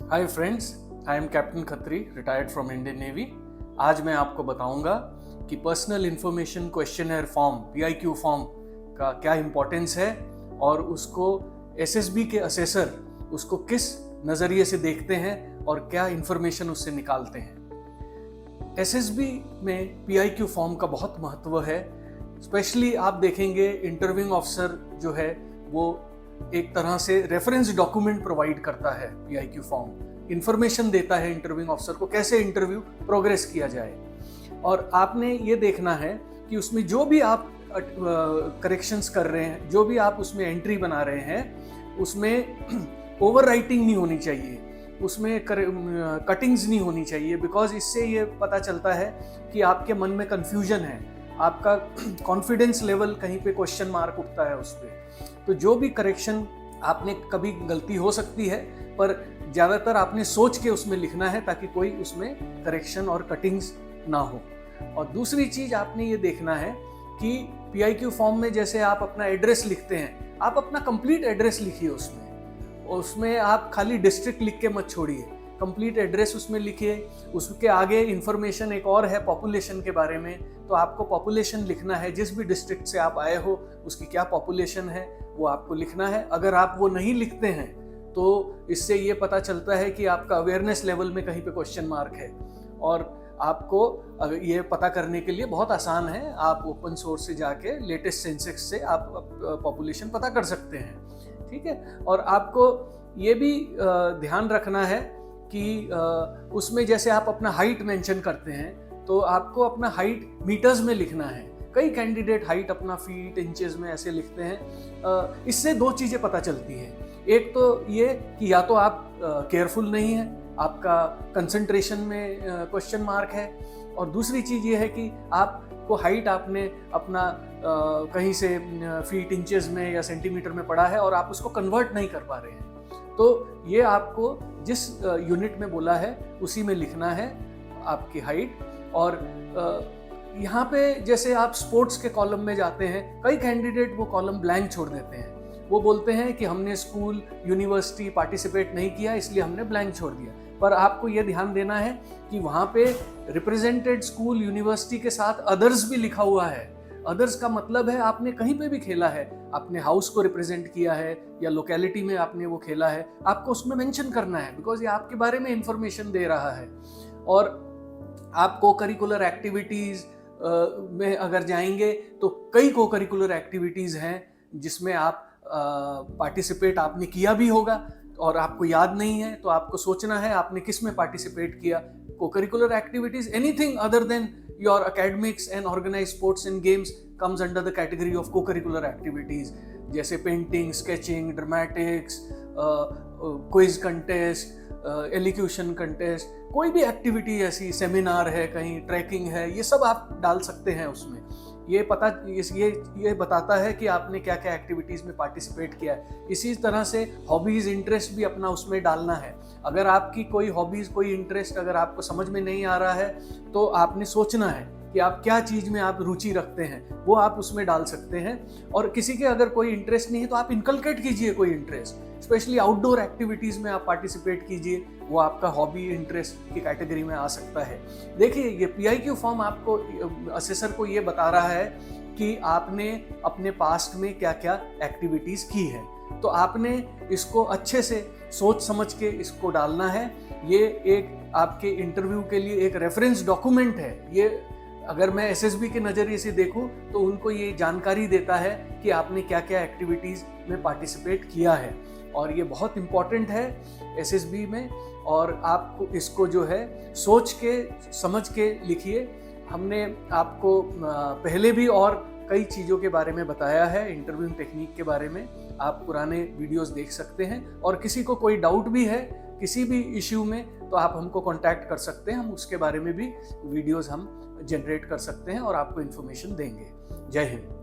Hi friends, I am captain Khatri, retired from Indian navy. आज मैं आपको बताऊंगा कि personal information questionnaire form PIQ form का क्या इम्पोर्टेंस है और उसको SSB के असेसर उसको किस नज़रिए से देखते हैं और क्या इन्फॉर्मेशन उससे निकालते हैं। SSB में PIQ फॉर्म का बहुत महत्व है। स्पेशली आप देखेंगे इंटरव्यूइंग ऑफिसर जो है वो एक तरह से रेफरेंस डॉक्यूमेंट प्रोवाइड करता है। PIQ फॉर्म इंफॉर्मेशन देता है इंटरव्यूइंग ऑफिसर को कैसे इंटरव्यू प्रोग्रेस किया जाए, और आपने ये देखना है कि उसमें जो भी आप करेक्शंस कर रहे हैं, जो भी आप उसमें एंट्री बना रहे हैं, उसमें ओवर राइटिंग नहीं होनी चाहिए, उसमें कटिंग्स नहीं होनी चाहिए। बिकॉज इससे ये पता चलता है कि आपके मन में कन्फ्यूजन है, आपका कॉन्फिडेंस लेवल कहीं पे क्वेश्चन मार्क उठता है उस पर। तो जो भी करेक्शन आपने, कभी गलती हो सकती है पर ज़्यादातर आपने सोच के उसमें लिखना है ताकि कोई उसमें करेक्शन और कटिंग्स ना हो। और दूसरी चीज़ आपने ये देखना है कि PIQ फॉर्म में जैसे आप अपना एड्रेस लिखते हैं, आप अपना कंप्लीट एड्रेस लिखिए उसमें आप खाली डिस्ट्रिक्ट लिख के मत छोड़िए, कंप्लीट एड्रेस उसमें लिखिए। उसके आगे इंफॉर्मेशन एक और है पॉपुलेशन के बारे में, तो आपको पॉपुलेशन लिखना है। जिस भी डिस्ट्रिक्ट से आप आए हो उसकी क्या पॉपुलेशन है वो आपको लिखना है। अगर आप वो नहीं लिखते हैं तो इससे ये पता चलता है कि आपका अवेयरनेस लेवल में कहीं पे क्वेश्चन मार्क है। और आपको ये पता करने के लिए बहुत आसान है, आप ओपन सोर्स से जाके लेटेस्ट सेंसस से आप पॉपुलेशन पता कर सकते हैं, ठीक है। और आपको ये भी ध्यान रखना है कि उसमें जैसे आप अपना हाइट मेंशन करते हैं तो आपको अपना हाइट मीटर्स में लिखना है। कई कैंडिडेट हाइट अपना फीट इंचेस में ऐसे लिखते हैं। इससे दो चीज़ें पता चलती हैं। एक तो ये कि या तो आप केयरफुल नहीं हैं, आपका कंसंट्रेशन में क्वेश्चन मार्क है, और दूसरी चीज़ ये है कि आपको हाइट आपने अपना कहीं से फीट इंचेस में या सेंटीमीटर में पढ़ा है और आप उसको कन्वर्ट नहीं कर पा रहे हैं। तो ये आपको जिस यूनिट में बोला है उसी में लिखना है आपकी हाइट। और यहाँ पे जैसे आप स्पोर्ट्स के कॉलम में जाते हैं, कई कैंडिडेट वो कॉलम ब्लैंक छोड़ देते हैं। वो बोलते हैं कि हमने स्कूल यूनिवर्सिटी पार्टिसिपेट नहीं किया इसलिए हमने ब्लैंक छोड़ दिया। पर आपको ये ध्यान देना है कि वहाँ पे रिप्रेजेंटेड स्कूल यूनिवर्सिटी के साथ अदर्स भी लिखा हुआ है। अदर्स का मतलब है आपने कहीं पे भी खेला है, आपने हाउस को रिप्रेजेंट किया है या लोकेलिटी में आपने वो खेला है, आपको उसमें मेंशन करना है, बिकॉज ये आपके बारे में इंफॉर्मेशन दे रहा है। और आप को करिकुलर एक्टिविटीज़ में अगर जाएंगे तो कई को करिकुलर एक्टिविटीज़ हैं जिसमें आप पार्टिसिपेट आपने किया भी होगा और आपको याद नहीं है, तो आपको सोचना है आपने किस में पार्टिसिपेट किया। को curricular activities, anything other than your academics and organized sports and games comes under the category of co-curricular activities, जैसे painting, sketching, dramatics, quiz contest, elocution contest, कोई भी एक्टिविटी ऐसी, सेमिनार है, कहीं ट्रैकिंग है, ये सब आप डाल सकते हैं उसमें। ये बताता है कि आपने क्या क्या एक्टिविटीज़ में पार्टिसिपेट किया है। इसी तरह से हॉबीज़, इंटरेस्ट भी अपना उसमें डालना है। अगर आपकी कोई हॉबीज़, कोई इंटरेस्ट अगर आपको समझ में नहीं आ रहा है तो आपने सोचना है कि आप क्या चीज़ में आप रुचि रखते हैं, वो आप उसमें डाल सकते हैं। और किसी के अगर कोई इंटरेस्ट नहीं है तो आप इनकलकेट कीजिए कोई इंटरेस्ट, स्पेशली आउटडोर एक्टिविटीज़ में आप पार्टिसिपेट कीजिए, वो आपका हॉबी इंटरेस्ट की कैटेगरी में आ सकता है। देखिए, ये PIQ फॉर्म आपको, असेसर को ये बता रहा है कि आपने अपने पास्ट में क्या क्या एक्टिविटीज़ की है, तो आपने इसको अच्छे से सोच समझ के इसको डालना है। ये एक आपके इंटरव्यू के लिए एक रेफरेंस डॉक्यूमेंट है। ये अगर मैं SSB के नज़रिए से देखूं तो उनको ये जानकारी देता है कि आपने क्या क्या एक्टिविटीज़ में पार्टिसिपेट किया है, और ये बहुत इम्पॉर्टेंट है SSB में। और आपको इसको जो है सोच के समझ के लिखिए। हमने आपको पहले भी और कई चीज़ों के बारे में बताया है, इंटरव्यू टेक्निक के बारे में आप पुराने वीडियोस देख सकते हैं। और किसी को कोई डाउट भी है किसी भी इश्यू में तो आप हमको कांटेक्ट कर सकते हैं, हम उसके बारे में भी वीडियोस हम जनरेट कर सकते हैं और आपको इन्फॉर्मेशन देंगे। जय हिंद।